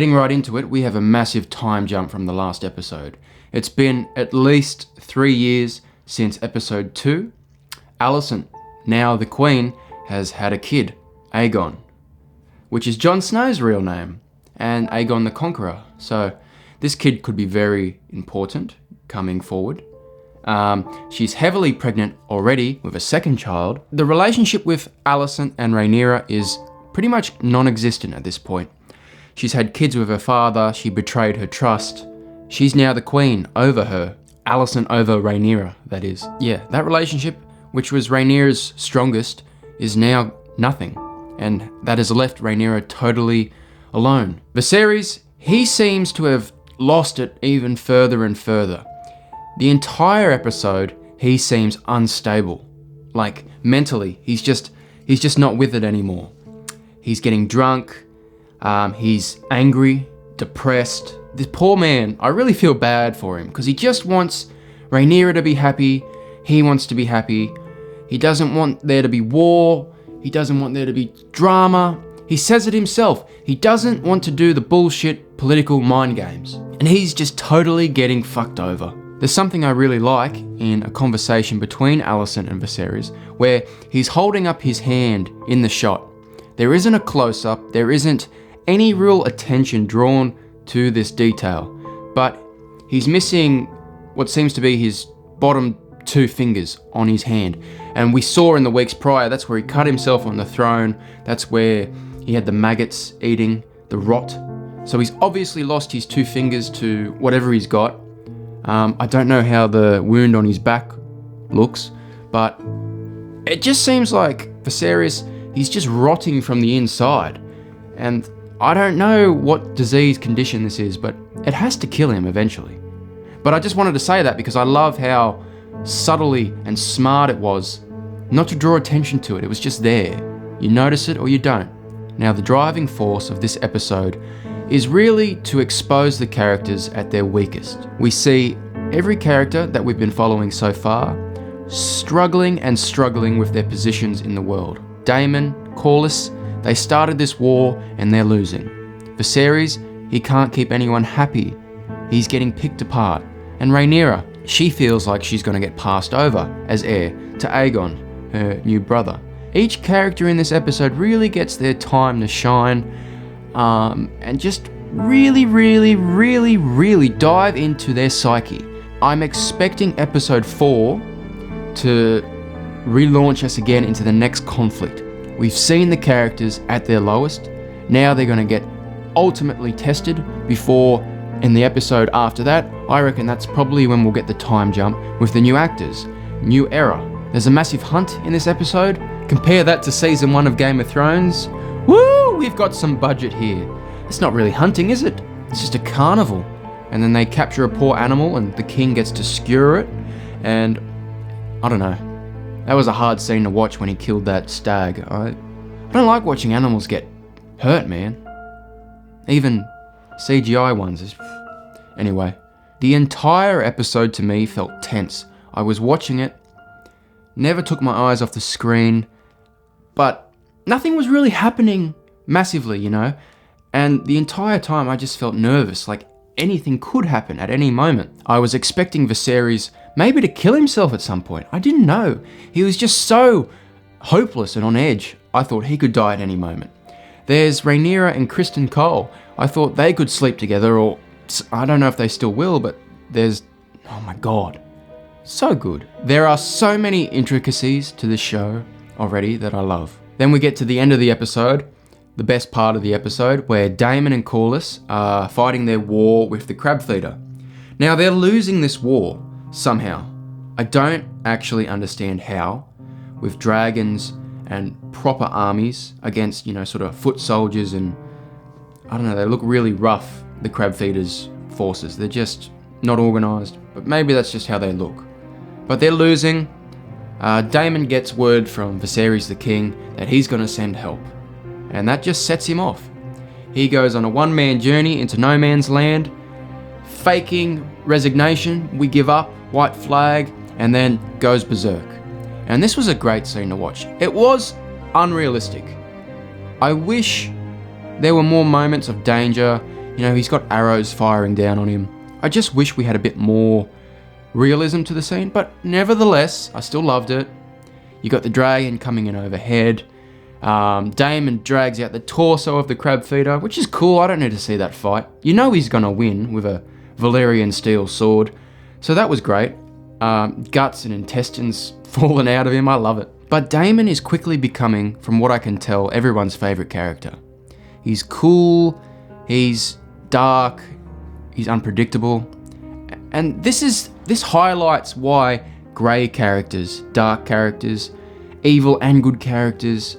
Getting right into it, we have a massive time jump from the last episode. It's been at least 3 years since episode 2. Alicent, now the Queen, has had a kid, Aegon, which is Jon Snow's real name, and Aegon the Conqueror. So this kid could be very important coming forward. She's heavily pregnant already with a second child. The relationship with Alicent and Rhaenyra is pretty much non-existent at this point. She's had kids with her father, she betrayed her trust. She's now the queen over her. Alicent over Rhaenyra, that is. Yeah, that relationship, which was Rhaenyra's strongest, is now nothing. And that has left Rhaenyra totally alone. Viserys, he seems to have lost it even further and further. The entire episode, he seems unstable. Like, mentally, he's just not with it anymore. He's getting drunk, he's angry, depressed. This poor man, I really feel bad for him because he just wants Rhaenyra to be happy. He wants to be happy. He doesn't want there to be war. He doesn't want there to be drama. He says it himself. He doesn't want to do the bullshit political mind games. And he's just totally getting fucked over. There's something I really like in a conversation between Alicent and Viserys where he's holding up his hand in the shot. There isn't a close-up. There isn't any real attention drawn to this detail, but he's missing what seems to be his bottom 2 fingers on his hand. And we saw in the weeks prior, that's where he cut himself on the throne. That's where he had the maggots eating the rot. So he's obviously lost his 2 fingers to whatever he's got. I don't know how the wound on his back looks, but it just seems like Viserys, he's just rotting from the inside. And I don't know what disease condition this is, but it has to kill him eventually. But I just wanted to say that because I love how subtly and smart it was not to draw attention to it. It was just there. You notice it or you don't. Now, the driving force of this episode is really to expose the characters at their weakest. We see every character that we've been following so far struggling with their positions in the world. Daemon, Corlys, they started this war and they're losing. Viserys, he can't keep anyone happy. He's getting picked apart. And Rhaenyra, she feels like she's going to get passed over as heir to Aegon, her new brother. Each character in this episode really gets their time to shine, and just really dive into their psyche. I'm expecting episode 4 to relaunch us again into the next conflict. We've seen the characters at their lowest. Now they're going to get ultimately tested before, in the episode after that, I reckon that's probably when we'll get the time jump with the new actors, new era. There's a massive hunt in this episode. Compare that to season 1 of Game of Thrones. Woo! We've got some budget here. It's not really hunting, is it? It's just a carnival. And then they capture a poor animal and the king gets to skewer it. And I don't know. That was a hard scene to watch when he killed that stag. I don't like watching animals get hurt, man. Even CGI ones. Anyway, the entire episode to me felt tense. I was watching it, never took my eyes off the screen, but nothing was really happening massively, you know? And the entire time I just felt nervous, like anything could happen at any moment. I was expecting Viserys maybe to kill himself at some point. I didn't know. He was just so hopeless and on edge. I thought he could die at any moment. There's Rhaenyra and Kristen Cole. I thought they could sleep together, or I don't know if they still will, but there's, oh my God, so good. There are so many intricacies to this show already that I love. Then we get to the end of the episode, the best part of the episode, where Daemon and Corlys are fighting their war with the Crab Feeder. Now they're losing this war somehow. I don't actually understand how, with dragons and proper armies against, you know, sort of foot soldiers, and I don't know, they look really rough, the Crab Feeder's forces. They're just not organised, but maybe that's just how they look. But they're losing. Daemon gets word from Viserys the king that he's going to send help, and that just sets him off. He goes on a one-man journey into no man's land, faking resignation, we give up, white flag, and then goes berserk. And this was a great scene to watch. It was unrealistic. I wish there were more moments of danger, You know, he's got arrows firing down on him. I just wish we had a bit more realism to the scene, but nevertheless, I still loved it. You got the dragon coming in overhead. Damon drags out the torso of the crab feeder, which is cool. I don't need to see that fight. You know he's gonna win with a Valyrian steel sword. So that was great. Guts and intestines falling out of him. I love it. But Damon is quickly becoming, from what I can tell, everyone's favorite character. He's cool, he's dark, he's unpredictable. And this highlights why grey characters, dark characters, evil and good characters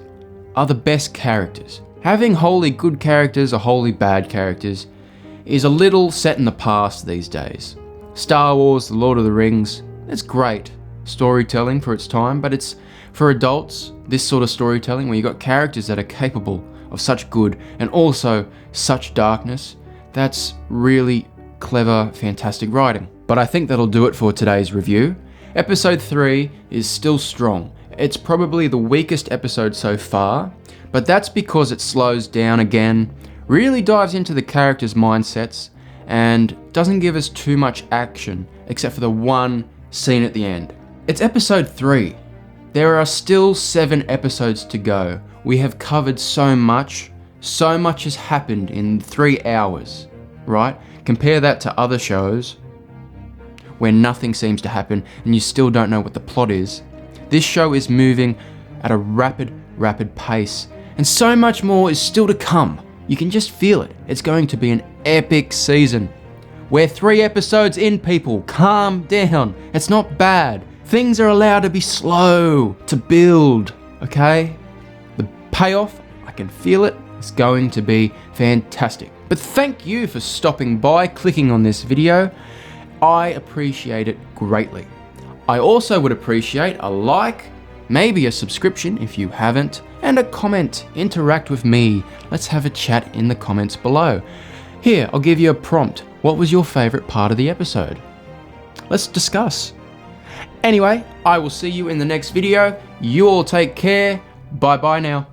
are the best characters. Having wholly good characters or wholly bad characters is a little set in the past these days. Star Wars, The Lord of the Rings, it's great storytelling for its time, but it's for adults, this sort of storytelling where you've got characters that are capable of such good and also such darkness, that's really clever, fantastic writing. But I think that'll do it for today's review. Episode 3 is still strong. It's probably the weakest episode so far, but that's because it slows down again, really dives into the characters' mindsets, and doesn't give us too much action, except for the one scene at the end. It's episode 3. There are still 7 episodes to go. We have covered so much has happened in 3 hours, right? Compare that to other shows where nothing seems to happen and you still don't know what the plot is. This show is moving at a rapid pace, and so much more is still to come. You can just feel it. It's going to be an epic season. We're 3 episodes in, people. Calm down. It's not bad. Things are allowed to be slow to build, okay? The payoff, I can feel it. It's going to be fantastic. But thank you for stopping by, clicking on this video. I appreciate it greatly. I also would appreciate a like, maybe a subscription if you haven't, and a comment. Interact with me. Let's have a chat in the comments below. Here, I'll give you a prompt. What was your favourite part of the episode? Let's discuss. Anyway, I will see you in the next video. You all take care. Bye bye now.